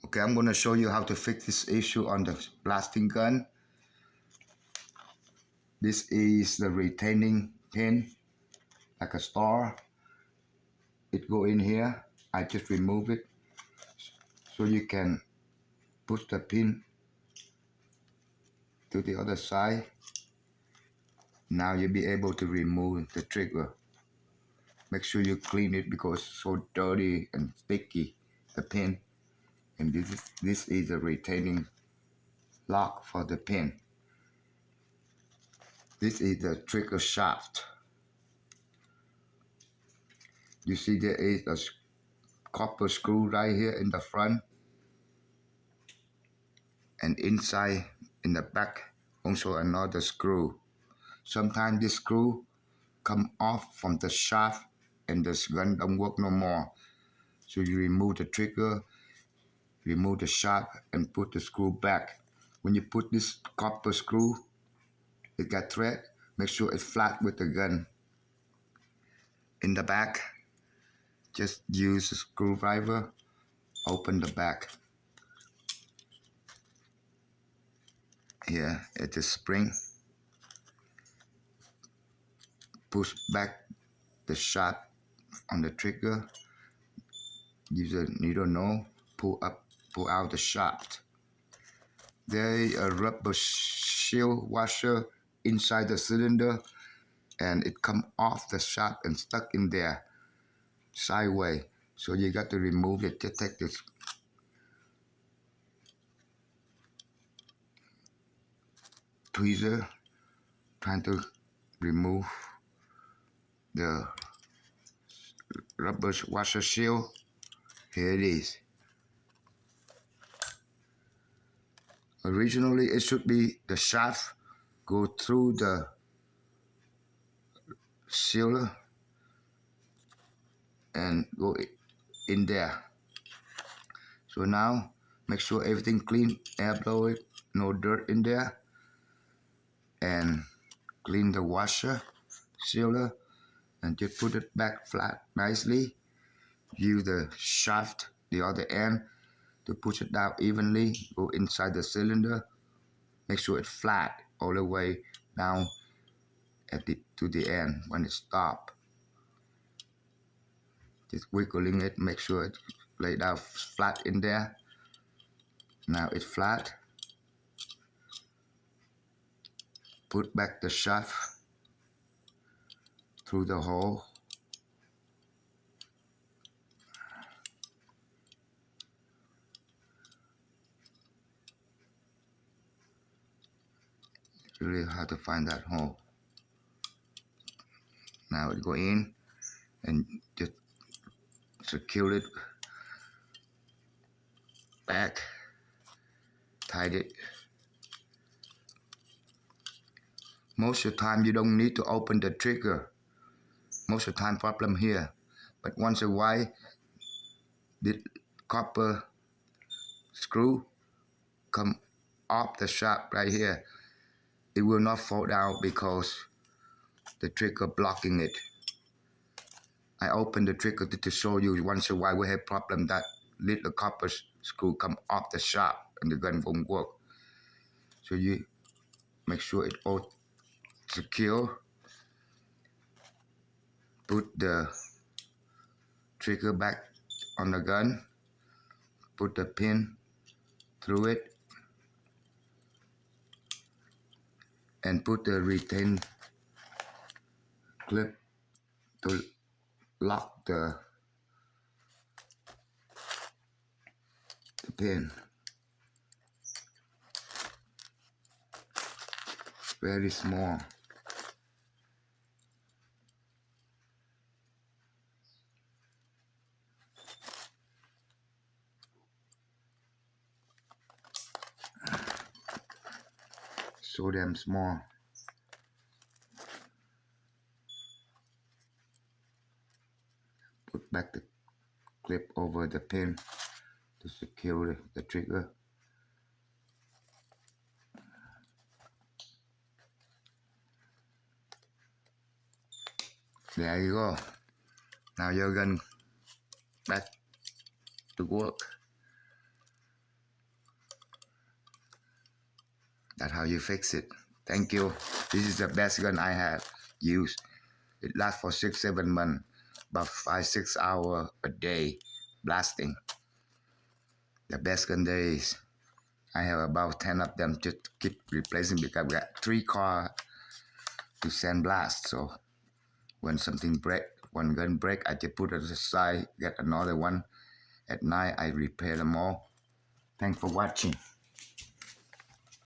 Okay, I'm going to show you how to fix this issue on the blasting gun. This is the retaining pin, like a star. It go in here. I just remove it so you can push the pin to the other side. Now you'll be able to remove the trigger. Make sure you clean it because it's so dirty and sticky, the pin. And this is a retaining lock for the pin. This is the trigger shaft. You see there is a copper screw right here in the front, and inside in the back also another screw. Sometimes this screw come off from the shaft and this gun don't work no more. So you remove the trigger, remove the shaft and put the screw back. When you put this copper screw, it got thread, make sure it's flat with the gun. In the back, just use a screwdriver, open the back. Here at the spring, push back the shaft on the trigger, use a needle nose, pull out the shaft. There is a rubber shield washer inside the cylinder, and it come off the shaft and stuck in there sideways. So you got to remove it. Just take this tweezer, trying to remove the rubber washer shield. Here it is. Originally, it should be the shaft go through the sealer and go in there. So now, make sure everything clean, air blow it, no dirt in there, and clean the washer sealer, and just put it back flat nicely. Use the shaft, the other end, to push it down evenly, go inside the cylinder. Make sure it's flat all the way down to the end when it stops. Just wiggling it, make sure it's laid out flat in there. Now it's flat. Put back the shaft through the hole. It's really hard to find that hole. Now it go in and just secure it back, tight it. Most of the time you don't need to open the trigger. Most of the time problem here. But once in a while, the copper screw come off the shaft right here. It will not fall down because the trigger blocking it. I opened the trigger to show you once in a while we have problem that little copper screw come off the shaft and the gun won't work. So you make sure it's all secure. Put the trigger back on the gun. Put the pin through it. And put the retain clip to lock the pin. Very small. So damn small. Put back the clip over the pin to secure the trigger. There you go. Now your gun back to work. That's how you fix it. Thank you. This is the best gun I have used. It lasts for 6-7 months, about 5-6 hours a day blasting. The best gun there is. I have about 10 of them to keep replacing because we got 3 cars to send blast. So when something break, one gun break, I just put it aside, get another one. At night, I repair them all. Thanks for watching.